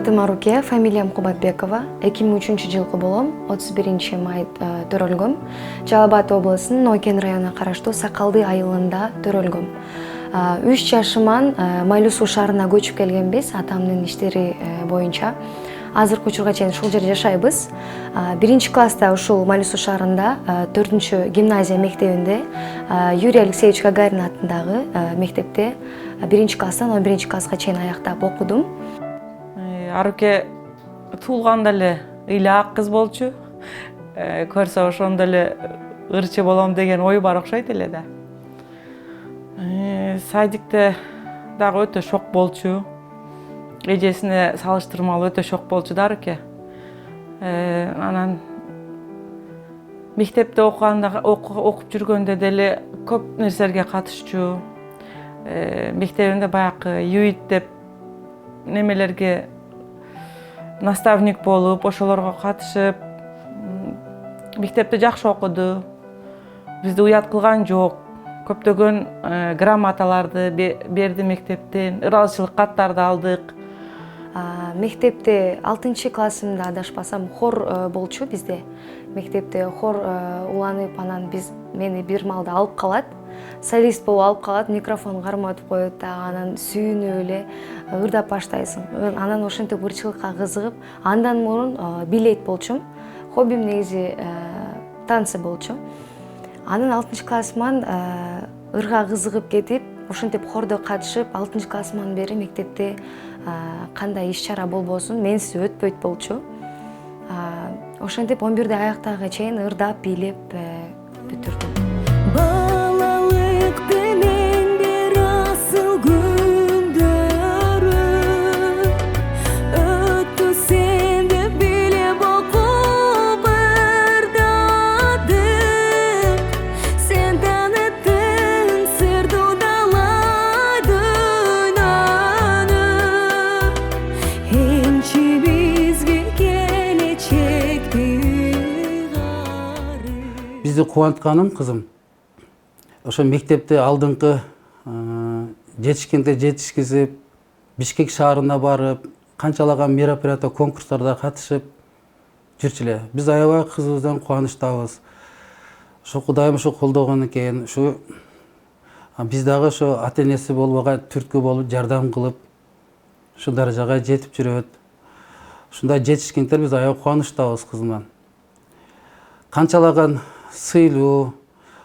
Атым Аруке, фамилиям Кубатбекова. 2003 жылкы болом, 31 май төрөлгөм. Жалал Абад облусунун Ойкен районуна караштуу Сакалды айылында төрөлгөм. 3 жашыман Майлуу Суу шаарына көчүп келгенбиз атамдын иштери боюнча. Азыркы учурга чейин ушул жерде жашайбыз. 1 класста ушул Майлуу Суу шаарында 4 гимназия мектебинде Юрий Алексеевич Гагарин атындагы мектепте 1 класстан 11 класска чейин аяктап окудум. Аруке туулганда эле ыйлаак кыз болчу. Көрсө ошондо эле ырчы болом деген ой бар окшойт эле да. Садикте дагы өтө шок болчу. Эжесине салыштырмалуу өтө шок болчу да Аруке. Анан мектепте окуп жүргөндө деле көп нерселерге катышчу. Мектебинде баягы ЮИТ деп немелерге наставник болуп, ошолорго катышып, мектепте жакшы окуду. Бизди уят кылган жок. Көптөгөн грамоталарды берди мектептен, ыраазычылык каттарды алдык. Мектепте 6 классымда адашпасам хор болчу bizde. Мектепте хор уланып, анан мени бир маалда алып калат. Солист болуп алып калат, микрофон карматып коет, анан сүйүнүп эле ырдап баштайсың. Анан ошентип ырчылыкка кызыгып, андан мурун билет болчум. Хоббим негизи танцы болчу. Анан 6 классыман ырга кызыгып кетип, ошентип хордо катышып, 6 классыман бери мектепте кандай иш-чара болбосун менсиз өтпөйт болчу. Ошентип 11-де аяктагы чейин ырдап, бийлеп бүтүрдүм. Bizdi кубантканым кызым. Ошо мектепте алдыңкы жетишкенде жетишкизип, Бишкек шаарына барып, канчалаган мероприятия, конкурстарда катышып жүрчү эле. Биз аябай кызыбыздан кубанычтабыз. Ошо Кудайым ошо колдогон экен. Ушу биз дагы ошо ата-энеси болбогон түрткү болуп жардам кылып, ушу даражага жетип жүрөт. Ушундай жетишкендер биз аябай кубанычтабыз кызымдан. Канчалаган сыйлуу,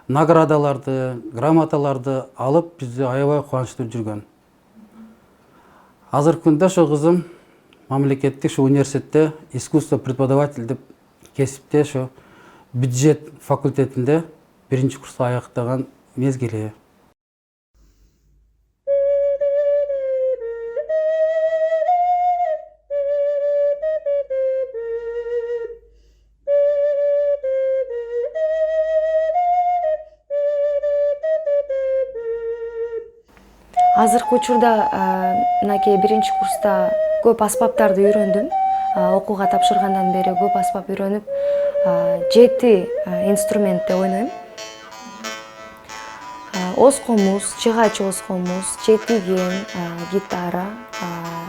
наградаларды, грамоталарды алып, бизди аябай кубанычтуу жүргөн. Азыркы күндө ошо кызым мамлекеттик ошо университетте искусство преподаватель деп кесипте ошо бюджет факультетинде 1-курста аяктаган мезгили. Азыркы учурда мынакей 1-курста көп аспаптарды үйрөндүм. Окууга тапшыргандан бери көп аспап үйрөнүп, 7 инструментте ойнойм. Оз комуз, чыгач оз комуз, четиген, гитара,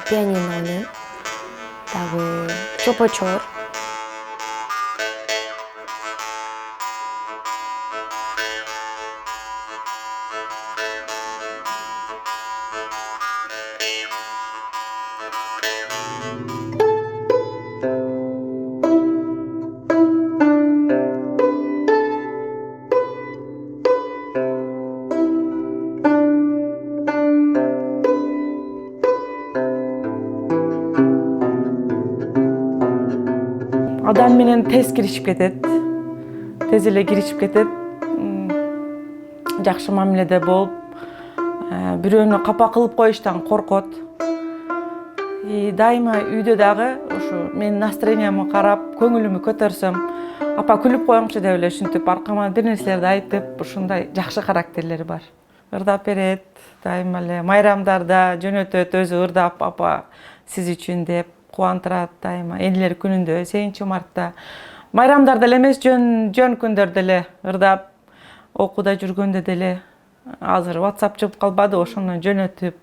пианино ойнойм. Дагы чопочор. Адам менен тез киришип кетет. Тез эле киришип кетет. Жакшы мамиледе болуп, бирөөнү капа кылып коюштан коркот. Дайыма үйдө дагы ошо менин настроениямды карап, көңүлүмү көтөрсөм, апа күлүп коюңчу деп эле ушинтип аркама бир нерселерди айтып, ушундай жакшы характерлери бар. Ырдап берет, дайыма эле майрамдарда жөнөтөт, өзү ырдап, апа сиз үчүн деп кубандырат дайыма. Энелер күнүндө, 8-мартта. Майрамдарда эле эмес, жөн күндөрдө эле ырдап, окууда жүргөндө деле азыр WhatsApp чыгып калбады, ошондон жөнөтүп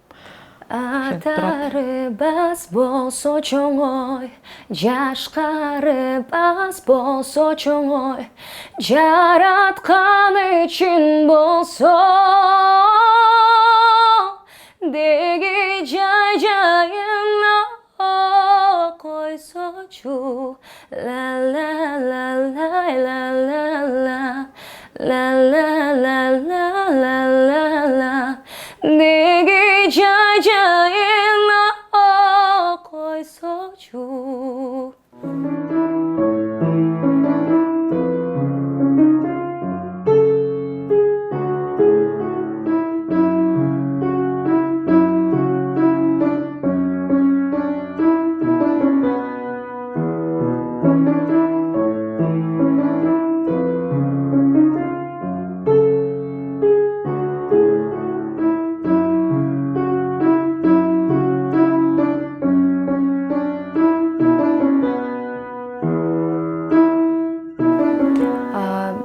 Атары бас болсо чоңой, жашкары бас болсо чоңой, жараткан үчүн болсо, деги жай жайына койсочу, ла ла ла ла ла ла ла ла ла ла ла ла ла, деги жай жайына койсочу.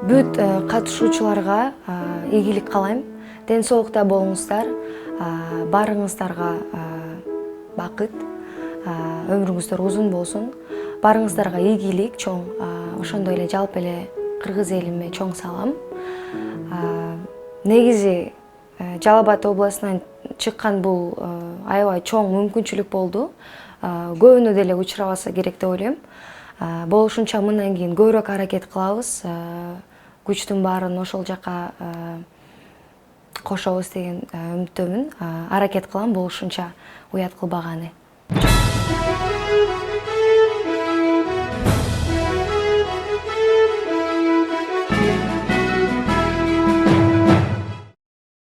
Бүт катышуучуларга ийгилик каалайм. Ден соолукта болуңуздар. Барыңыздарга бакыт, өмүрүңүздөр узун болсун. Барыңыздарга ийгилик чоң. Ошондой эле жалпы эле кыргыз элиме чоң салам. Негизи Жалал Абад областынан чыккан бул аябай чоң мүмкүнчүлүк болду. Көбүнө деле учурабаса керек деп ойлойм. Болушунча мындан кийин көбүрөөк аракет кылабыз. Күчтүн баарын ошол жака кошобуз деген үмүттөмүн. Аракет кылам болушунча уят кылбаганы.